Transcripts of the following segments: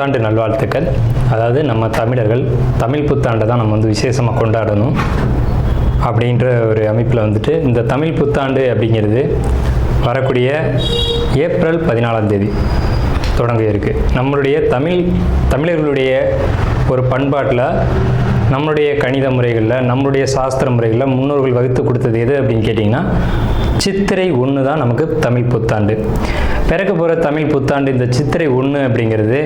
புத்தாண்டு நல்வாழ்த்துக்கள். அதாவது நம்ம தமிழர்கள் தமிழ் புத்தாண்டை தான் நம்ம வந்து விசேஷமாக கொண்டாடணும் அப்படின்ற ஒரு அமைப்பில் வந்துட்டு இந்த தமிழ் புத்தாண்டு அப்படிங்கிறது வரக்கூடிய ஏப்ரல் 14 தொடங்க இருக்குது. நம்மளுடைய தமிழர்களுடைய ஒரு பண்பாட்டில், நம்மளுடைய கணித முறைகளில், நம்மளுடைய சாஸ்திர முறைகளில் முன்னோர்கள் வகுத்து கொடுத்தது எது அப்படின்னு கேட்டிங்கன்னா சித்திரை 1 தான் நமக்கு தமிழ் புத்தாண்டு. பிறக்க போகிற தமிழ் புத்தாண்டு இந்த சித்திரை 1 அப்படிங்கிறது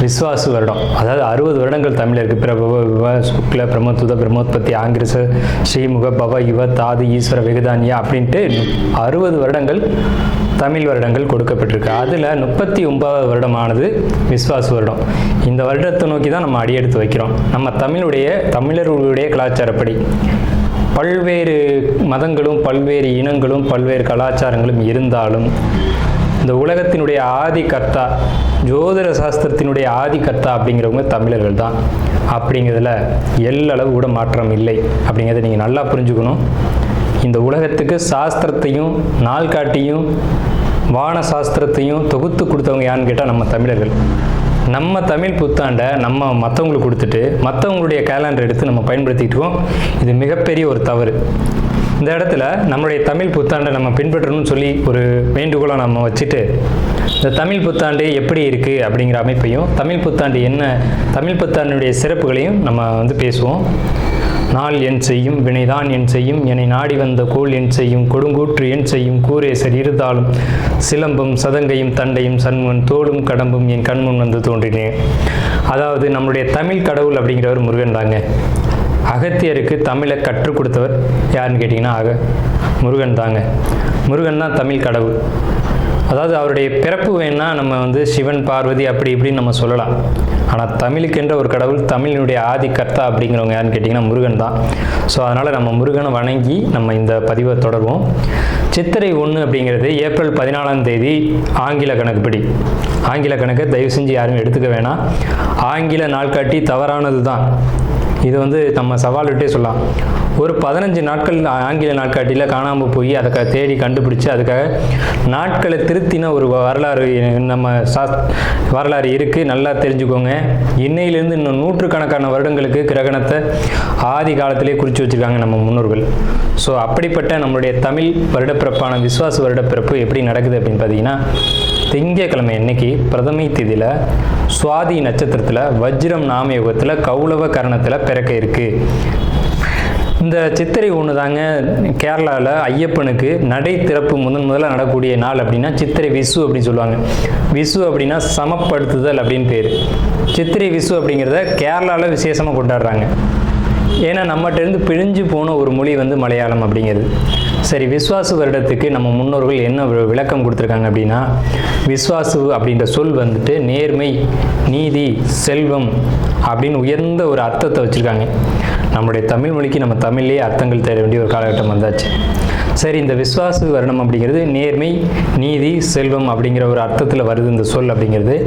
விஸ்வாசு வருடம். அதாவது 60 வருடங்கள் தமிழருக்கு பிரபவ விவ சுக்ல பிரமோத்துத பிரம்மோத்பத்தி ஆங்கிரச ஸ்ரீமுக பவ யுவ தாது ஈஸ்வர வெகுதானியா அப்படின்ட்டு 60 வருடங்கள் தமிழ் வருடங்கள் கொடுக்கப்பட்டிருக்கு. அதில் 39வது வருடமானது விஸ்வாசு வருடம். இந்த வருடத்தை நோக்கி தான் நம்ம அடியெடுத்து வைக்கிறோம். நம்ம தமிழர்களுடைய கலாச்சாரப்படி பல்வேறு மதங்களும் பல்வேறு இனங்களும் பல்வேறு கலாச்சாரங்களும் இருந்தாலும் இந்த உலகத்தினுடைய ஆதி கர்த்தா, ஜோதிட சாஸ்திரத்தினுடைய ஆதி கர்த்தா அப்படிங்கிறவங்க தமிழர்கள் தான். அப்படிங்கிறதுல எல்லளவு கூட மாற்றம் இல்லை அப்படிங்கிறத நீங்கள் நல்லா புரிஞ்சுக்கணும். இந்த உலகத்துக்கு சாஸ்திரத்தையும் நாள்காட்டியும் வான சாஸ்திரத்தையும் தொகுத்து கொடுத்தவங்க யாருன்னு கேட்டால் நம்ம தமிழர்கள். நம்ம தமிழ் புத்தாண்டை நம்ம மற்றவங்களுக்கு கொடுத்துட்டு மற்றவங்களுடைய கேலண்டர் எடுத்து நம்ம பயன்படுத்திக்கிட்டோம். இது மிகப்பெரிய ஒரு தவறு. இந்த இடத்துல நம்மளுடைய தமிழ் புத்தாண்டை நம்ம பின்பற்றணும்னு சொல்லி ஒரு வேண்டுகோளை நம்ம வச்சுட்டு இந்த தமிழ் புத்தாண்டு எப்படி இருக்குது அப்படிங்கிற அமைப்பையும் தமிழ் புத்தாண்டு என்ன, தமிழ் புத்தாண்டுடைய சிறப்புகளையும் நம்ம வந்து பேசுவோம். நாள் என் செய்யும் வினைதான் என் செய்யும் என்னை நாடி வந்த கோள் என் செய்யும் கொடுங்கூற்று என் செய்யும் கூரேசர் இருந்தாலும் சிலம்பும் சதங்கையும் தண்டையும் சண்முன் தோளும் கடம்பும் என் கண்முன் வந்து தோன்றினேன். அதாவது நம்மளுடைய தமிழ் கடவுள் அப்படிங்கிறவர் முருகன் தாங்க. அகத்தியருக்கு தமிழை கற்றுக் கொடுத்தவர் யாருன்னு கேட்டிங்கன்னா முருகன் தாங்க. முருகன் தான் தமிழ் கடவுள். அதாவது அவருடைய பிறப்பு வேணால் நம்ம வந்து சிவன் பார்வதி அப்படி இப்படின்னு நம்ம சொல்லலாம். ஆனால் தமிழுக்கென்ற ஒரு கடவுள், தமிழினுடைய ஆதி கர்த்தா அப்படிங்கிறவங்க யாருன்னு கேட்டிங்கன்னா முருகன் தான். ஸோ அதனால் நம்ம முருகனை வணங்கி நம்ம இந்த பதிவை தொடர்வோம். சித்திரை 1 அப்படிங்கிறது ஏப்ரல் 14 ஆங்கில கணக்குப்படி. ஆங்கில கணக்கை தயவு செஞ்சு யாரும் எடுத்துக்க வேணாம். ஆங்கில நாள்காட்டி தவறானது தான். இது வந்து நம்ம சவால் விட்டே சொல்லலாம். ஒரு 15 நாட்கள் ஆங்கில நாட்காட்டியில் காணாமல் போய் அதை தேடி கண்டுபிடிச்சி அதுக்காக நாட்களை திருத்தின ஒரு வரலாறு நம்ம வரலாறு இருக்குது. நல்லா தெரிஞ்சுக்கோங்க. இன்னையிலேருந்து இன்னும் நூற்றுக்கணக்கான வருடங்களுக்கு கிரகணத்தை ஆதி காலத்திலே குறித்து வச்சுருக்காங்க நம்ம முன்னோர்கள். ஸோ அப்படிப்பட்ட நம்மளுடைய தமிழ் வருடப்பிறப்பான விஸ்வாச வருடப்பிறப்பு எப்படி நடக்குது அப்படின்னு பார்த்தீங்கன்னா, திங்கட்கிழமை அன்னைக்கு பிரதமை திதியில் சுவாதி நட்சத்திரத்தில் வஜ்ரம் நாமயோகத்தில் கௌளவ கரணத்தில் பிறக்க இருக்குது. இந்த சித்திரை 1 தாங்க கேரளாவில் ஐயப்பனுக்கு நடை திறப்பு முதல்ல நடக்கக்கூடிய நாள் அப்படின்னா சித்திரை விசு அப்படின்னு சொல்லுவாங்க. விசு அப்படின்னா சமப்படுத்துதல் அப்படின்னு பேர். சித்திரை விசு அப்படிங்கிறத கேரளாவில் விசேஷமாக கொண்டாடுறாங்க. ஏன்னா நம்மகிட்டேருந்து பிழிஞ்சு போன ஒரு மொழி வந்து மலையாளம் அப்படிங்கிறது. சரி, விஸ்வாசு வருடத்துக்கு நம்ம முன்னோர்கள் என்ன விளக்கம் கொடுத்துருக்காங்க அப்படின்னா, விஸ்வாசு அப்படின்ற சொல் வந்துட்டு நேர்மை, நீதி, செல்வம் அப்படின்னு உயர்ந்த ஒரு அர்த்தத்தை வச்சுருக்காங்க. நம்முடைய தமிழ் மொழிக்கு நம்ம தமிழ்லேயே அர்த்தங்கள் தேட வேண்டிய ஒரு காலகட்டம் வந்தாச்சு. சரி, இந்த விஸ்வாசு வருடம் அப்படிங்கிறது நேர்மை, நீதி, செல்வம் அப்படிங்கிற ஒரு அர்த்தத்தில் வருது இந்த சொல் அப்படிங்கிறது.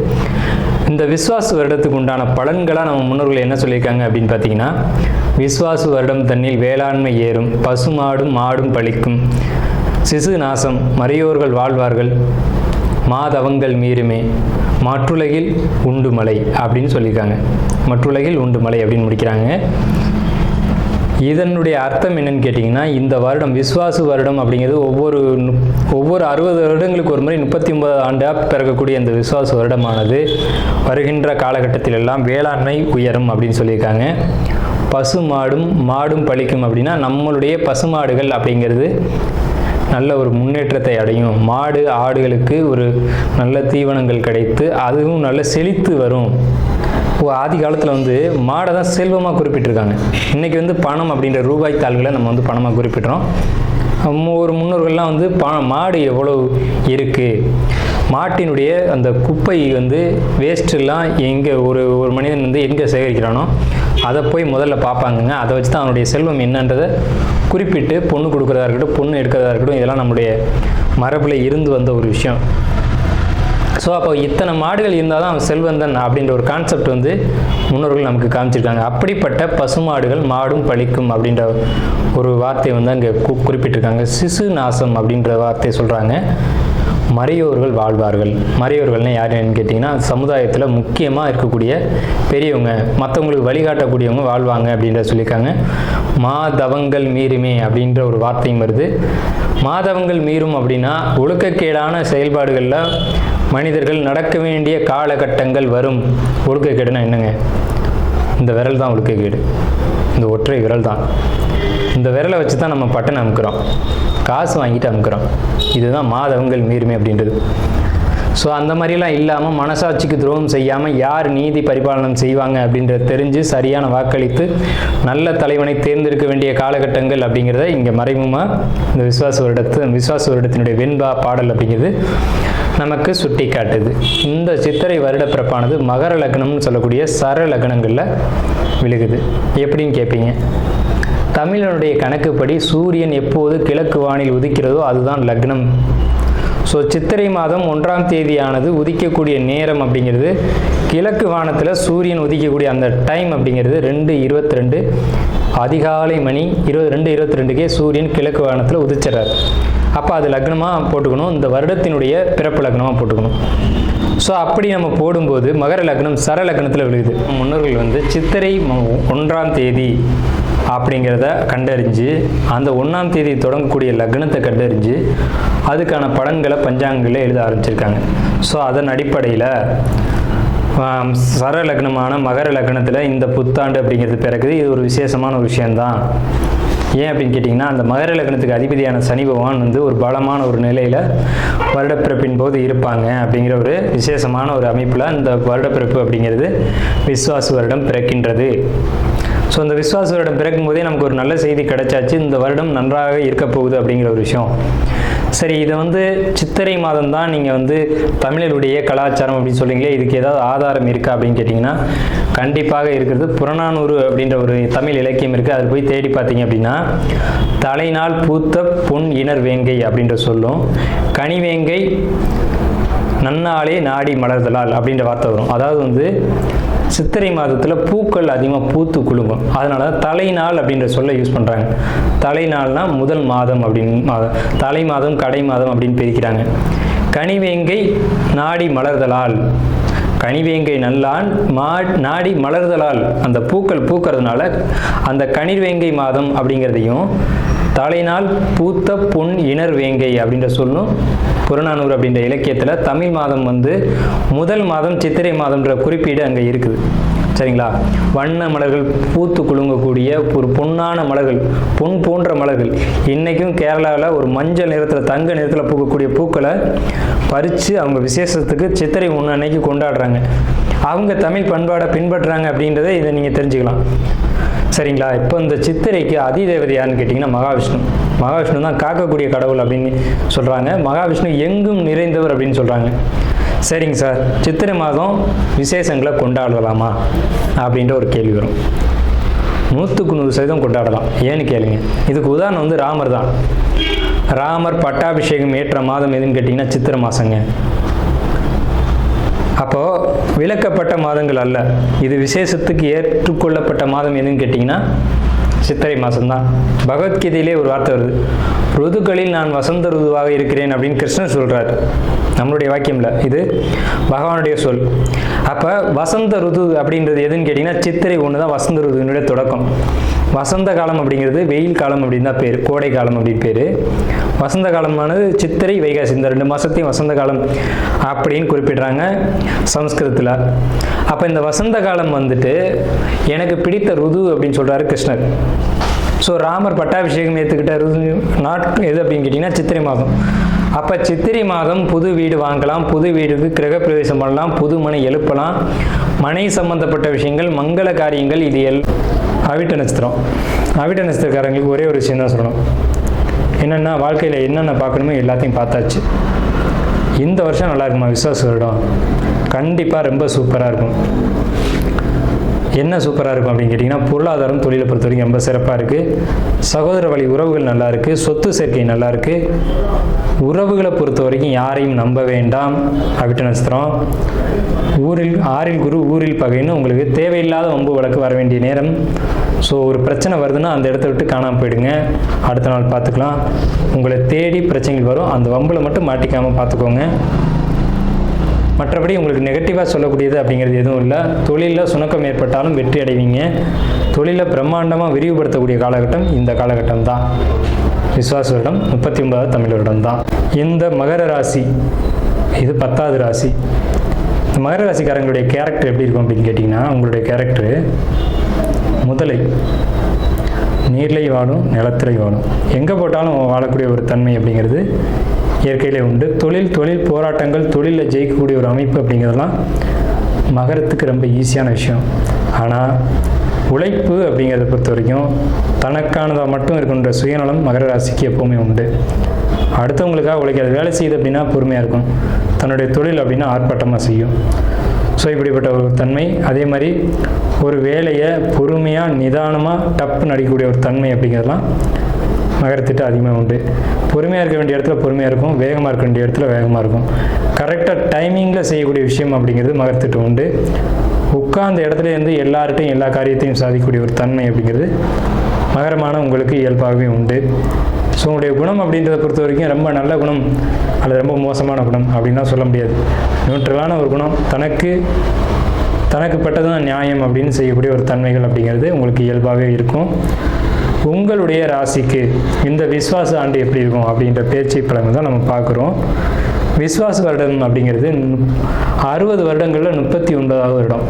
இந்த விஸ்வாசு வருடத்துக்கு உண்டான பலன்களாக நம்ம முன்னோர்கள் என்ன சொல்லியிருக்காங்க அப்படின்னு பார்த்தீங்கன்னா, விஸ்வாசு வருடம் தன்னில் வேளாண்மை ஏறும், பசுமாடும் மாடும் பழிக்கும், சிசு நாசம், மறையோர்கள் வாழ்வார்கள், மாதவங்கள் மீறுமே, மற்றுலகில் உண்டு மலை அப்படின்னு சொல்லியிருக்காங்க. மற்றுலகில் உண்டு மலை அப்படின்னு முடிக்கிறாங்க. இதனுடைய அர்த்தம் என்னன்னு கேட்டிங்கன்னா, இந்த வருடம் விஸ்வாசு வருடம் அப்படிங்கிறது ஒவ்வொரு 60 வருடங்களுக்கு ஒரு முறை 39 ஆண்டாக பிறக்கக்கூடிய இந்த விஸ்வாசு வருடமானது வருகின்ற காலகட்டத்தில் எல்லாம் வேளாண்மை உயரும் அப்படின்னு சொல்லியிருக்காங்க. மாடும் பழிக்கும் அப்படின்னா நம்மளுடைய பசுமாடுகள் அப்படிங்கிறது நல்ல ஒரு முன்னேற்றத்தை அடையும். மாடு ஆடுகளுக்கு ஒரு நல்ல தீவனங்கள் கிடைத்து அதுவும் நல்ல செழித்து வரும். ஆதி காலத்தில் வந்து மாடை தான் செல்வமாக குறிப்பிட்டிருக்காங்க. இன்றைக்கி வந்து பணம் அப்படின்ற ரூபாய் தாள்களை நம்ம வந்து பணமாக குறிப்பிட்றோம். ஒரு முன்னோர்கள்லாம் வந்து மாடு எவ்வளோ இருக்குது, மாட்டினுடைய அந்த குப்பை வந்து வேஸ்ட்டெல்லாம் எங்கே ஒரு மனிதன் வந்து எங்கே சேகரிக்கிறானோ அதை போய் முதல்ல பார்ப்பாங்கங்க. அதை வச்சு தான் அவனுடைய செல்வம் என்னன்றதை குறிப்பிட்டு பொண்ணு கொடுக்குறதா இருக்கட்டும், பொண்ணு எடுக்கிறதா இருக்கட்டும், இதெல்லாம் நம்முடைய மரபில் இருந்து வந்த ஒரு விஷயம். ஸோ அப்போ இத்தனை மாடுகள் இருந்தால் தான் அவன் செல்வந்தன் அப்படின்ற ஒரு கான்செப்ட் வந்து முன்னோர்கள் நமக்கு காமிச்சிருக்காங்க. அப்படிப்பட்ட பசுமாடுகள் மாடும் பழிக்கும் அப்படின்ற ஒரு வார்த்தையை வந்து அங்கே குறிப்பிட்டிருக்காங்க. சிசு நாசம் அப்படின்ற வார்த்தையை சொல்கிறாங்க. மறையோர்கள் வாழ்வார்கள். மறையோர்கள்னால் யாருன்னு கேட்டிங்கன்னா சமுதாயத்தில் முக்கியமாக இருக்கக்கூடிய பெரியவங்க, மற்றவங்களுக்கு வழிகாட்டக்கூடியவங்க வாழ்வாங்க அப்படின்ற சொல்லியிருக்காங்க. மாதவங்கள் மீறுமே அப்படின்ற ஒரு வார்த்தையும் வருது. மாதவங்கள் மீறும் அப்படின்னா ஒழுக்கக்கேடான செயல்பாடுகளில் மனிதர்கள் நடக்க வேண்டிய காலகட்டங்கள் வரும். ஒழுக்கக்கேடுனா என்னங்க? இந்த விரல் தான் ஒழுக்கக்கேடு, இந்த ஒற்றை விரல் தான். இந்த விரலை வச்சு தான் நம்ம பட்டனை அமுக்கிறோம், காசு வாங்கிட்டு அமுக்கிறோம். இதுதான் மாதவங்கள் மீறுமே அப்படின்றது. ஸோ அந்த மாதிரிலாம் இல்லாமல் மனசாட்சிக்கு துரோகம் செய்யாமல் யார் நீதி பரிபாலனம் செய்வாங்க அப்படின்றத தெரிஞ்சு சரியான வாக்களித்து நல்ல தலைவனை தேர்ந்தெடுக்க வேண்டிய காலகட்டங்கள் அப்படிங்கிறத இங்கே மறைமுகமாக இந்த விசுவாச வருடத்தினுடைய வெண்பா பாடல் அப்படிங்கிறது நமக்கு சுட்டி காட்டுது. இந்த சித்திரை வருட பிறப்பானது மகர லக்னம்னு சொல்லக்கூடிய சர லக்னங்களில் விழுகுது. எப்படின்னு கேட்பீங்க? தமிழனுடைய கணக்குப்படி சூரியன் எப்போது கிழக்கு வானில் உதிக்கிறதோ அதுதான் லக்னம். ஸோ சித்திரை மாதம் 1ஆம் தேதியானது உதிக்கக்கூடிய நேரம் அப்படிங்கிறது கிழக்கு வானத்தில் சூரியன் உதிக்கக்கூடிய அந்த டைம் அப்படிங்கிறது 2:22 அதிகாலை மணி 2:22க்கே சூரியன் கிழக்கு வானத்தில் உதிச்சிடறாரு. அப்போ அது லக்னமாக போட்டுக்கணும், இந்த வருடத்தினுடைய பிறப்பு லக்னமாக போட்டுக்கணும். ஸோ அப்படி நம்ம போடும்போது மகர லக்னம் சர லக்னத்தில் விழுகுது. முன்னோர்கள் சித்திரை 1ஆம் தேதி அப்படிங்கிறத கண்டறிஞ்சு அந்த 1ஆம் தேதி தொடங்கக்கூடிய லக்னத்தை கண்டறிஞ்சு அதுக்கான பலன்களை பஞ்சாங்கங்களில் எழுத ஆரம்பிச்சிருக்காங்க. ஸோ அதன் அடிப்படையில் சர லக்னமான மகர லக்னத்தில் இந்த புத்தாண்டு அப்படிங்கிறது பிறகுது. இது ஒரு விசேஷமான ஒரு விஷயந்தான். ஏன் அப்படின்னு கேட்டிங்கன்னா, அந்த மகர லக்னத்துக்கு அதிபதியான சனி பகவான் ஒரு பலமான ஒரு நிலையில் வருடப்பிறப்பின் போது இருப்பாங்க அப்படிங்கிற ஒரு விசேஷமான ஒரு அமைப்பில் இந்த வருடப்பிறப்பு அப்படிங்கிறது விஸ்வாச வருடம் பிறக்கின்றது. ஸோ இந்த விஸ்வாச வருடம் பிறக்கும் போதே நமக்கு ஒரு நல்ல செய்தி கிடைச்சாச்சு, இந்த வருடம் நன்றாக இருக்க போகுது அப்படிங்கிற ஒரு விஷயம். சரி, இதை சித்திரை மாதம் தான் நீங்கள் தமிழருடைய கலாச்சாரம் அப்படின்னு சொல்றீங்களே, இதுக்கு ஏதாவது ஆதாரம் இருக்கா அப்படின்னு கேட்டிங்கன்னா கண்டிப்பாக இருக்கிறது. புறநானூறு அப்படின்ற ஒரு தமிழ் இலக்கியம் இருக்குது. அதில் போய் தேடி பார்த்தீங்க அப்படின்னா தலைநாள் பூத்த பொன் இணர் வேங்கை அப்படின்ற சொல்லும், கனிவேங்கை நன்னாளே நாடி மலர்தலால் அப்படின்ற வார்த்தை வரும். அதாவது சித்திரை மாதத்தில் பூக்கள் அதிகமாக பூத்து குலுங்கும். அதனால தலைநாள் அப்படின்ற சொல்ல யூஸ் பண்ணுறாங்க. தலைநாள்னா முதல் மாதம் அப்படின்னு, தலை மாதம் கடை மாதம் அப்படின்னு பிரிக்கிறாங்க. கனிவேங்கை நாடி மலர்தலால், கனிவேங்கை நல்லான் நாடி மலர்தலால், அந்த பூக்கள் பூக்கிறதுனால அந்த கனிவேங்கை மாதம் அப்படிங்கிறதையும் தலைநாள் பூத்த பொன் இணர் வேங்கை அப்படின்ற சொல்லும் புறநானூறு அப்படின்ற இலக்கியத்தில் தமிழ் மாதம் முதல் மாதம் சித்திரை மாதம்ன்ற குறிப்பீடு அங்கே இருக்குது. சரிங்களா? வண்ண மலர்கள் பூத்து குலுங்கக்கூடிய ஒரு பொன்னான மலர்கள், பொன் போன்ற மலர்கள். இன்றைக்கும் கேரளாவில் ஒரு மஞ்சள் நிறத்தில் தங்க நிறத்தில் பூக்கக்கூடிய பூக்களை பறித்து அவங்க விசேஷத்துக்கு சித்திரை 1 அன்னைக்கு கொண்டாடுறாங்க. அவங்க தமிழ் பண்பாடை பின்பற்றுறாங்க அப்படின்றத இதை நீங்கள் தெரிஞ்சுக்கலாம். சரிங்களா? இப்போ இந்த சித்திரைக்கு அதிதேவதை யாருன்னு கேட்டிங்கன்னா மகாவிஷ்ணு. மகாவிஷ்ணு தான் காக்கக்கூடிய கடவுள் அப்படின்னு சொல்கிறாங்க. மகாவிஷ்ணு எங்கும் நிறைந்தவர் அப்படின்னு சொல்கிறாங்க. சரிங்க சார், சித்திரை மாதம் விசேஷங்களை கொண்டாடலாமா அப்படின்ற ஒரு கேள்வி வரும். 100% கொண்டாடலாம். ஏன்னு கேளுங்க. இதுக்கு உதாரணம் ராமர் தான். ராமர் பட்டாபிஷேகம் ஏற்ற மாதம் எதுன்னு கேட்டிங்கன்னா சித்திரை மாதங்க. அப்போது விலக்கப்பட்ட மாதங்கள் அல்ல, இது விசேஷத்துக்கு ஏற்றுக்கொள்ளப்பட்ட மாதம் எதுன்னு கேட்டிங்கன்னா சித்திரை மாதம்தான். பகவத்கீதையிலே ஒரு வார்த்தை வருது, ருதுக்களில் நான் வசந்த ருதுவாக இருக்கிறேன் அப்படின்னு கிருஷ்ணன் சொல்கிறார். நம்மளுடைய வாக்கியம்ல, இது பகவானுடைய சொல். அப்போ வசந்த ருது அப்படின்றது எதுன்னு கேட்டிங்கன்னா சித்திரை 1 தான் வசந்த ருதுனுடைய தொடக்கம். வசந்த காலம் அப்படிங்கிறது வெயில் காலம் அப்படின்னு தான் பேர், கோடை காலம் அப்படின்னு பேர். வசந்த காலமானது சித்திரை வைகாசி, இந்த 2 மாதத்தையும் வசந்த காலம் அப்படின்னு குறிப்பிடுறாங்க சமஸ்கிருதத்தில். அப்போ இந்த வசந்த காலம் எனக்கு பிடித்த ருது அப்படின்னு சொல்கிறாரு கிருஷ்ணர். ஸோ ராமர் பட்டாபிஷேகம் ஏற்றுக்கிட்ட நாட்கள் எது அப்படின்னு கேட்டிங்கன்னா சித்திரை மாதம். அப்போ சித்திரை மாதம் புது வீடு வாங்கலாம், புது வீடுக்கு கிரகப்பிரவேசம் பண்ணலாம், புது மனை எழுப்பலாம், மனை சம்பந்தப்பட்ட விஷயங்கள், மங்கள காரியங்கள், இது அவிட்ட நட்சத்திரம். அவிட்ட நட்சத்திரக்காரங்களுக்கு ஒரே ஒரு விஷயம் தான் சொல்லணும், என்னென்னா வாழ்க்கையில் என்னென்ன பார்க்கணுமோ எல்லாத்தையும் பார்த்தாச்சு. இந்த வருஷம் நல்லா இருக்குமா? விசுவாச வருடம் கண்டிப்பாக ரொம்ப சூப்பராக இருக்கும். என்ன சூப்பராக இருக்கும் அப்படின்னு கேட்டிங்கன்னா, பொருளாதாரம் தொழிலை பொறுத்த வரைக்கும் ரொம்ப சிறப்பாக இருக்குது. சகோதர வழி உறவுகள் நல்லா இருக்குது. சொத்து சேர்க்கை நல்லா இருக்குது. உறவுகளை பொறுத்த வரைக்கும் யாரையும் நம்ப வேண்டாம். அவிட்ட நட்சத்திரம். ஆறில் குரு ஊரில் பகைன்னு உங்களுக்கு தேவையில்லாத வம்பு வழக்கு வர வேண்டிய நேரம். ஸோ ஒரு பிரச்சனை வருதுன்னா அந்த இடத்த விட்டு காணாமல் போயிடுங்க. அடுத்த நாள் பார்த்துக்கலாம். உங்களை தேடி பிரச்சனைகள் வரும். அந்த வம்பில் மட்டும் மாட்டிக்காமல் பார்த்துக்கோங்க. மற்றபடி உங்களுக்கு நெகட்டிவாக சொல்லக்கூடியது அப்படிங்கிறது எதுவும் இல்லை. தொழிலில் சுணக்கம் ஏற்பட்டாலும் வெற்றி அடைவீங்க. தொழிலில் பிரம்மாண்டமாக விரிவுபடுத்தக்கூடிய காலகட்டம் இந்த காலகட்டம் தான். விஸ்வாச வருடம் 39வது தமிழ் வருடம் தான். இந்த மகர ராசி இது 10வது ராசி. இந்த மகர ராசிக்காரங்களுடைய கேரக்டர் எப்படி இருக்கும் அப்படின்னு கேட்டிங்கன்னா, உங்களுடைய கேரக்டரு முதலை நீர்லை வாழும், நிலத்திலை வாழும், எங்கே போட்டாலும் வாழக்கூடிய ஒரு தன்மை அப்படிங்கிறது இயற்கையிலே உண்டு. தொழில் போராட்டங்கள், தொழிலில் ஜெயிக்கக்கூடிய ஒரு அமைப்பு அப்படிங்கிறதெல்லாம் மகரத்துக்கு ரொம்ப ஈஸியான விஷயம். ஆனால் உழைப்பு அப்படிங்கிறத பொறுத்த வரைக்கும் தனக்கானதாக மட்டும் இருக்கின்ற சுயநலம் மகர ராசிக்கு எப்போவுமே உண்டு. அடுத்தவங்களுக்காக உழைக்காது. வேலை செய்யுது அப்படின்னா பொறுமையாக இருக்கும். தன்னுடைய தொழில் அப்படின்னா ஆர்ப்பாட்டமாக செய்யும். ஸோ இப்படிப்பட்ட ஒரு தன்மை. அதே மாதிரி ஒரு வேலையை பொறுமையாக நிதானமாக டப்பு நடிக்கக்கூடிய ஒரு தன்மை அப்படிங்கிறதுலாம் மகரத்திட்ட அதிகமாக உண்டு. பொறுமையாக இருக்க வேண்டிய இடத்துல பொறுமையாக இருக்கும். வேகமாக இருக்க வேண்டிய இடத்துல வேகமாக இருக்கும். கரெக்டாக டைமிங்கில் செய்யக்கூடிய விஷயம் அப்படிங்கிறது மகரத்திட்ட உண்டு. உட்கார்ந்த இடத்துல இருந்து எல்லார்ட்டையும் எல்லா காரியத்தையும் சாதிக்கக்கூடிய ஒரு தன்மை அப்படிங்கிறது மகரமான உங்களுக்கு இயல்பாகவே உண்டு. ஸோ உங்களுடைய குணம் அப்படின்றத பொறுத்த வரைக்கும் ரொம்ப நல்ல குணம் அல்லது ரொம்ப மோசமான குணம் அப்படின்லாம் சொல்ல முடியாது. நியூட்ரலான ஒரு குணம். தனக்கு பட்டதுதான் நியாயம் அப்படின்னு செய்யக்கூடிய ஒரு தன்மைகள் அப்படிங்கிறது உங்களுக்கு இயல்பாகவே இருக்கும். உங்களுடைய ராசிக்கு இந்த விஸ்வாச ஆண்டு எப்படி இருக்கும் அப்படின்ற பேச்சு பலன்கள் தான் நம்ம பார்க்குறோம். விஸ்வாச வருடம் அப்படிங்கிறது 60 வருடங்களில் 39வது வருடம்.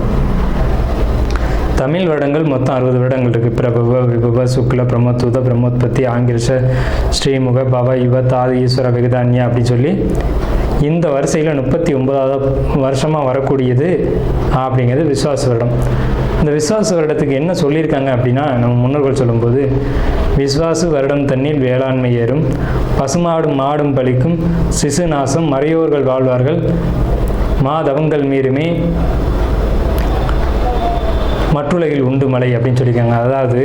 தமிழ் வருடங்கள் மொத்தம் 60 வருடங்கள் இருக்குது. பிரபவ, விபவ, சுக்ல, பிரம்மோத்வத, பிரம்மோத்பத்தி, ஆங்கிரச, ஸ்ரீமுக, பவ, யுவ, தாது, ஈஸ்வர, விகதான்யா அப்படின்னு சொல்லி இந்த வரிசையில் 39வது வருஷமாக வரக்கூடியது அப்படிங்கிறது விஸ்வாச வருடம். இந்த விஸ்வாச வருடத்துக்கு என்ன சொல்லியிருக்காங்க அப்படின்னா, நம்ம முன்னோர்கள் சொல்லும்போது, விஸ்வாசு வருடம் தண்ணீர் வேளாண்மை ஏறும், பசுமாடும் மாடும் பலிக்கும், சிசு நாசம் மறையோர்கள் வாழ்வார்கள், மாதவங்கள் மீறுமே, மற்றுலகில் உண்டு மலை அப்படின்னு சொல்லியிருக்காங்க. அதாவது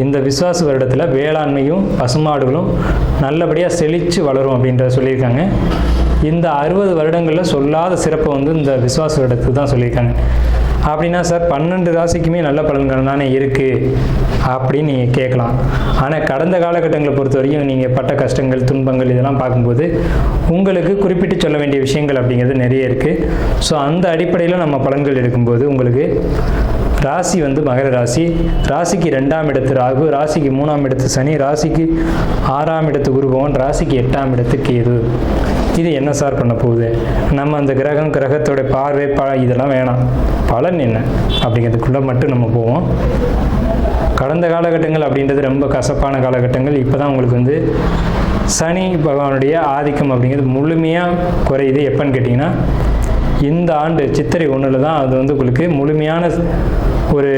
இந்த விஸ்வாச வருடத்தில் வேளாண்மையும் பசுமாடுகளும் நல்லபடியாக செழித்து வளரும் அப்படின்றத சொல்லியிருக்காங்க. இந்த 60 வருடங்களில் சொல்லாத சிறப்பை இந்த விஸ்வாச வருடத்துக்கு தான் சொல்லியிருக்காங்க. அப்படின்னா சார் 12 ராசிக்குமே நல்ல பலன்கள் தானே இருக்குது அப்படின்னு நீங்கள் கேட்கலாம். ஆனால் கடந்த காலகட்டங்களை பொறுத்த வரைக்கும் நீங்கள் பட்ட கஷ்டங்கள், துன்பங்கள் இதெல்லாம் பார்க்கும்போது உங்களுக்கு குறிப்பிட்டு சொல்ல வேண்டிய விஷயங்கள் அப்படிங்கிறது நிறைய இருக்குது. ஸோ அந்த அடிப்படையில் நம்ம பலன்கள் எடுக்கும்போது உங்களுக்கு ராசி மகர ராசி, ராசிக்கு 2ஆம் இடத்து ராகு, ராசிக்கு 3ஆம் இடத்து சனி, ராசிக்கு 6ஆம் இடத்து குரு பகவான், ராசிக்கு 8ஆம் இடத்து கேது. இது என்ன சார் பண்ண போகுது? நம்ம அந்த கிரகத்தோட பார்வை இதெல்லாம் வேணாம். பலன் என்ன அப்படிங்கிறதுக்குள்ளே மட்டும் நம்ம போவோம். கடந்த காலகட்டங்கள் அப்படின்றது ரொம்ப கசப்பான காலகட்டங்கள். இப்போ தான் உங்களுக்கு சனி பகவானுடைய ஆதிக்கம் அப்படிங்கிறது முழுமையாக குறையுது. எப்போன்னு கேட்டிங்கன்னா, இந்த ஆண்டு சித்திரை 1 தான் அது உங்களுக்கு முழுமையான ஒரு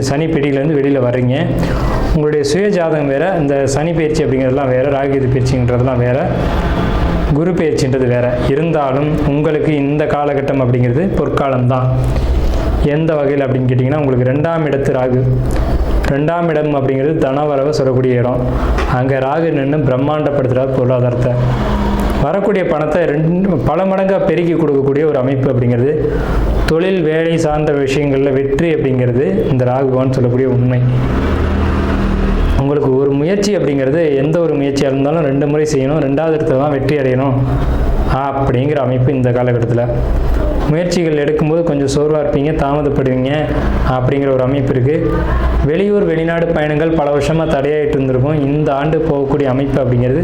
சனி பிடியிலேருந்து வெளியில் வர்றீங்க. உங்களுடைய சுய ஜாதகம் வேறு, இந்த சனி பயிற்சி அப்படிங்கிறதுலாம் வேறு, ராகுகேது பயிற்சின்றதுலாம் வேறு, குரு பயிற்சின்றது வேறு. இருந்தாலும் உங்களுக்கு இந்த காலகட்டம் அப்படிங்கிறது பொற்காலம்தான். எந்த வகையில் அப்படின்னு கேட்டிங்கன்னா, உங்களுக்கு 2ஆம் இடத்து ராகு, 2ஆம் இடம் அப்படிங்கிறது தனவரவை சொல்லக்கூடிய இடம். அங்கே ராகு நின்று பிரம்மாண்டப்படுத்துகிறார் பொருளாதாரத்தை. வரக்கூடிய பணத்தை பல மடங்காக பெருக்கி கொடுக்கக்கூடிய ஒரு அமைப்பு அப்படிங்கிறது, தொழில் வேலை சார்ந்த விஷயங்களில் வெற்றி அப்படிங்கிறது இந்த ராகுவான்னு சொல்லக்கூடிய உண்மை. உங்களுக்கு ஒரு முயற்சி அப்படிங்கிறது எந்த ஒரு முயற்சியாக இருந்தாலும் 2 முறை செய்யணும், 2வது இடத்துல தான் வெற்றி அடையணும் அப்படிங்கிற அமைப்பு இந்த காலகட்டத்தில். முயற்சிகள் எடுக்கும்போது கொஞ்சம் சோர்வாக இருப்பீங்க, தாமதப்படுவீங்க அப்படிங்கிற ஒரு அமைப்பு இருக்குது. வெளியூர் வெளிநாடு பயணங்கள் பல வருஷமாக தடையாகிட்டு இருந்திருக்கும். இந்த ஆண்டு போகக்கூடிய அமைப்பு அப்படிங்கிறது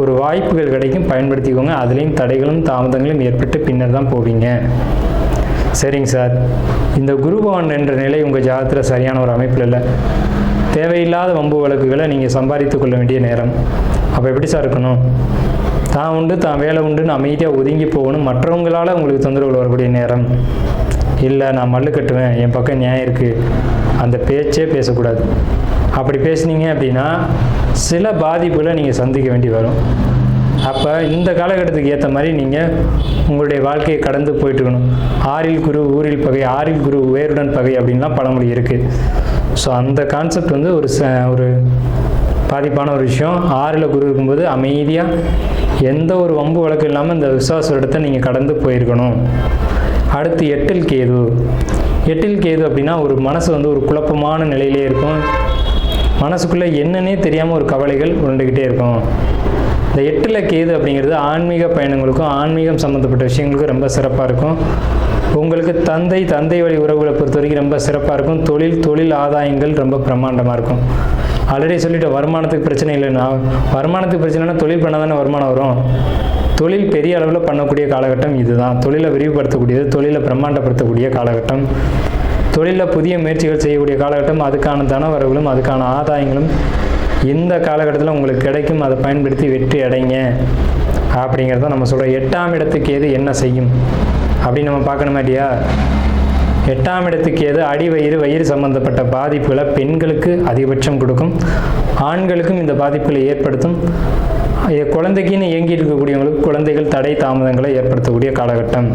ஒரு வாய்ப்புகள் கிடைக்கும், பயன்படுத்திக்கோங்க. அதுலேயும் தடைகளும் தாமதங்களும் ஏற்பட்டு பின்னர் தான் போவீங்க. சரிங்க சார், இந்த குரு பகவான் என்ற நிலை உங்கள் ஜாதகத்தில் சரியான ஒரு அமைப்பில் இல்லை. தேவையில்லாத வம்பு வழக்குகளை நீங்கள் சம்பாதித்து கொள்ள வேண்டிய நேரம். அப்போ எப்படி சார் இருக்கணும்? தான் உண்டு, தான் வேலை உண்டுன்னு அமைதியாக ஒதுங்கி போகணும். மற்றவங்களால் உங்களுக்கு தொந்தரவுகள் வரக்கூடிய நேரம் இல்லை. நான் மல்லு கட்டுவேன், என் பக்கம் நியாயம் இருக்குது, அந்த பேச்சே பேசக்கூடாது. அப்படி பேசுனீங்க அப்படின்னா சில பாதிப்புகளை நீங்கள் சந்திக்க வேண்டி வரும். அப்போ இந்த காலகட்டத்துக்கு ஏற்ற மாதிரி நீங்கள் உங்களுடைய வாழ்க்கையை கடந்து போயிட்டுருக்கணும். ஆறில் குரு ஊரில் பகை, ஆறில் குரு வேருடன் பகை அப்படின்லாம் பழமொழி இருக்குது. ஸோ அந்த கான்செப்ட் வந்து ஒரு பாதிப்பான ஒரு விஷயம். 6ல் குரு இருக்கும்போது அமைதியாக எந்த ஒரு வம்பு வழக்கு இல்லாமல் இந்த விசுவாச இடத்தை நீங்கள் கடந்து போயிருக்கணும். அடுத்து 8ல் கேது. 8ல் கேது அப்படின்னா ஒரு மனசு வந்து ஒரு குழப்பமான நிலையிலே இருக்கும். மனசுக்குள்ளே என்னன்னே தெரியாமல் ஒரு கவலைகள் உருண்டுக்கிட்டே இருக்கும். இந்த 8ல் கேது அப்படிங்கிறது ஆன்மீக பயணங்களுக்கும் ஆன்மீகம் சம்மந்தப்பட்ட விஷயங்களுக்கும் ரொம்ப சிறப்பாக இருக்கும். உங்களுக்கு தந்தை வழி உறவுகளை பொறுத்த வரைக்கும் ரொம்ப சிறப்பாக இருக்கும். தொழில் ஆதாயங்கள் ரொம்ப பிரம்மாண்டமாக இருக்கும். ஆல்ரெடி சொல்லிவிட்டு வருமானத்துக்கு பிரச்சனை இல்லைன்னா, வருமானத்துக்கு பிரச்சனைனா தொழில் பண்ணால் தானே வருமானம் வரும். தொழில் பெரிய அளவில் பண்ணக்கூடிய காலகட்டம் இதுதான். தொழிலை விரிவுபடுத்தக்கூடியது, தொழிலை பிரம்மாண்டப்படுத்தக்கூடிய காலகட்டம், தொழிலில் புதிய முயற்சிகள் செய்யக்கூடிய காலகட்டம். அதுக்கான தனவரவுகளும் அதுக்கான ஆதாயங்களும் இந்த காலகட்டத்தில் உங்களுக்கு கிடைக்கும். அதை பயன்படுத்தி வெற்றி அடைங்க அப்படிங்கிறத நம்ம சொல்கிறோம். 8ஆம் இடத்துக்கு எது என்ன செய்யும் அப்படின்னு நம்ம பார்க்கணுமா இல்லையா? 8ஆம் இடத்துக்கு எது வயிறு சம்பந்தப்பட்ட பாதிப்புகளை பெண்களுக்கு அதிகபட்சம் கொடுக்கும், ஆண்களுக்கும் இந்த பாதிப்புகளை ஏற்படுத்தும். குழந்தைக்குன்னு இயங்கிட்டு இருக்கக்கூடியவங்களுக்கு குழந்தைகள் தடை தாமதங்களை ஏற்படுத்தக்கூடிய காலகட்டம்.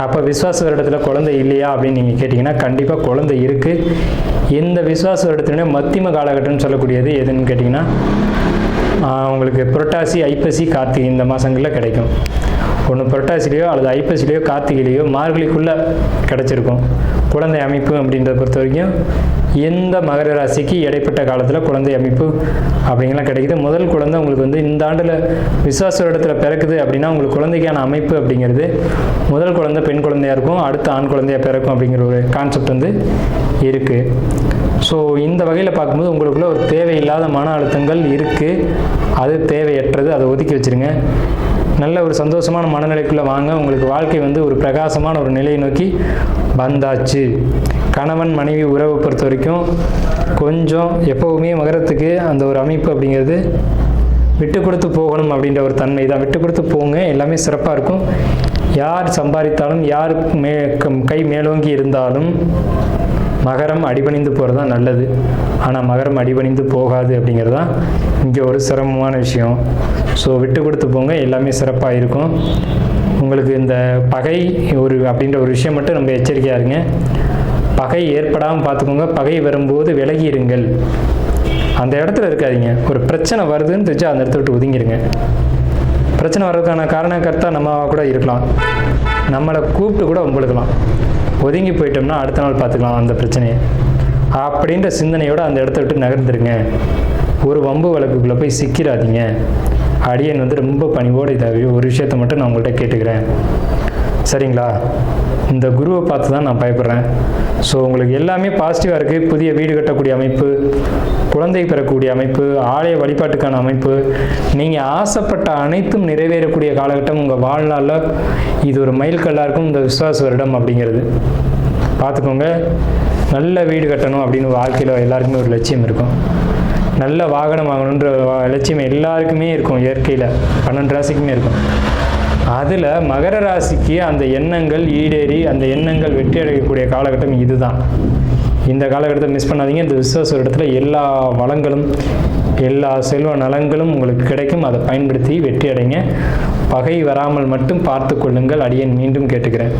அப்போ விஸ்வாச வருடத்தில் குழந்தை இல்லையா அப்படின்னு நீங்கள் கேட்டிங்கன்னா கண்டிப்பாக குழந்தை இருக்குது. இந்த விஸ்வாச வருடத்தினுடைய மத்தியம காலகட்டம்னு சொல்லக்கூடியது எதுன்னு கேட்டிங்கன்னா உங்களுக்கு புரட்டாசி, ஐப்பசி, கார்த்திகை இந்த மாதங்களில் கிடைக்கும். ஒன்று புரட்டாசிலேயோ அல்லது ஐப்பசிலேயோ கார்த்திகையிலேயோ மார்கழிக்குள்ளே கிடச்சிருக்கும் குழந்தை அமைப்பு. அப்படின்றத பொறுத்த வரைக்கும் எந்த மகர ராசிக்கு இடைப்பட்ட காலத்தில் குழந்தை அமைப்பு அப்படிங்கலாம் கிடைக்குது. முதல் குழந்தை உங்களுக்கு வந்து இந்த ஆண்டில் விசுவாச இடத்துல பிறக்குது அப்படின்னா உங்களுக்கு குழந்தைக்கான அமைப்பு அப்படிங்கிறது முதல் குழந்தை பெண் குழந்தையாக இருக்கும், அடுத்த ஆண் குழந்தையாக பிறக்கும் அப்படிங்கிற ஒரு கான்செப்ட் வந்து இருக்குது. ஸோ இந்த வகையில் பார்க்கும்போது உங்களுக்குள்ள ஒரு தேவையில்லாத மன அழுத்தங்கள் இருக்குது. அது தேவையற்றது, அதை ஒதுக்கி வச்சுருங்க. நல்ல ஒரு சந்தோஷமான மனநிலைக்குள்ளே வாங்க. உங்களுக்கு வாழ்க்கை வந்து ஒரு பிரகாசமான ஒரு நிலையை நோக்கி வந்தாச்சு. கணவன் மனைவி உறவை பொறுத்த வரைக்கும் கொஞ்சம் எப்போவுமே மகரத்துக்கு அந்த ஒரு அமைப்பு அப்படிங்கிறது விட்டு கொடுத்து போகணும் அப்படின்ற ஒரு தன்மை தான். விட்டு கொடுத்து போங்க, எல்லாமே சிறப்பாக இருக்கும். யார் சம்பாதித்தாலும் யார் கை மேலோங்கி இருந்தாலும் மகரம் அடிபணிந்து போகிறது தான் நல்லது. ஆனால் மகரம் அடிபணிந்து போகாது அப்படிங்கிறது தான் இங்கே ஒரு சிரமமான விஷயம். ஸோ விட்டு கொடுத்து போங்க, எல்லாமே சிறப்பாக இருக்கும். உங்களுக்கு இந்த பகை அப்படின்ற ஒரு விஷயம் மட்டும் நம்ம எச்சரிக்கையாக இருங்க. பகை ஏற்படாமல் பார்த்துக்கோங்க. பகை வரும்போது விலகி இருங்கள், அந்த இடத்துல இருக்காதீங்க. ஒரு பிரச்சனை வருதுன்னு தெரிஞ்சு அந்த இடத்த விட்டு ஒதுங்கிடுங்க. பிரச்சனை வர்றதுக்கான காரணக்கர்த்தா நம்ம கூட இருக்கலாம், நம்மளை கூப்பிட்டு கூட உங்களுக்கலாம். ஒதுங்கி போயிட்டோம்னா அடுத்த நாள் பார்த்துக்கலாம் அந்த பிரச்சனையை அப்படின்ற சிந்தனையோடு அந்த இடத்த விட்டு நகர்ந்துருங்க. ஒரு வம்பு வழக்குக்குள்ளே போய் சிக்கிறாதீங்க. அடியன் வந்து ரொம்ப பணிவோடு ஒரு விஷயத்தை மட்டும் நான் உங்கள்கிட்ட கேட்டுக்கிறேன், சரிங்களா? இந்த குருவை பார்த்து தான் நான் பயப்படுறேன். ஸோ உங்களுக்கு எல்லாமே பாசிட்டிவாக இருக்குது. புதிய வீடு கட்டக்கூடிய அமைப்பு, குழந்தை பெறக்கூடிய அமைப்பு, ஆலய வழிபாட்டுக்கான அமைப்பு, நீங்கள் ஆசைப்பட்ட அனைத்தும் நிறைவேறக்கூடிய காலகட்டம் உங்கள் வாழ்நாளில். இது ஒரு மைல்கல்லாக இருக்கும் இந்த விசுவாச வருடம் அப்படிங்கிறது. பார்த்துக்கோங்க. நல்ல வீடு கட்டணும் அப்படின்னு வாழ்க்கையில் எல்லாருக்குமே ஒரு லட்சியம் இருக்கும். நல்ல வாகனம் வாங்கணுன்ற லட்சியம் எல்லாருக்குமே இருக்கும். இயற்கையில் 12 ராசிக்குமே இருக்கும். அதில் மகர ராசிக்கு அந்த எண்ணங்கள் ஈடேறி அந்த எண்ணங்கள் வெற்றி அடையக்கூடிய காலகட்டம் இதுதான். இந்த காலகட்டத்தை மிஸ் பண்ணாதீங்க. இந்த விசுவாச இடத்துல எல்லா வளங்களும் எல்லா செல்வ நலங்களும் உங்களுக்கு கிடைக்கும். அதை பயன்படுத்தி வெற்றி அடைங்க. பகை வராமல் மட்டும் பார்த்து கொள்ளுங்கள். அடியேன் மீண்டும் கேட்டுக்கிறேன்.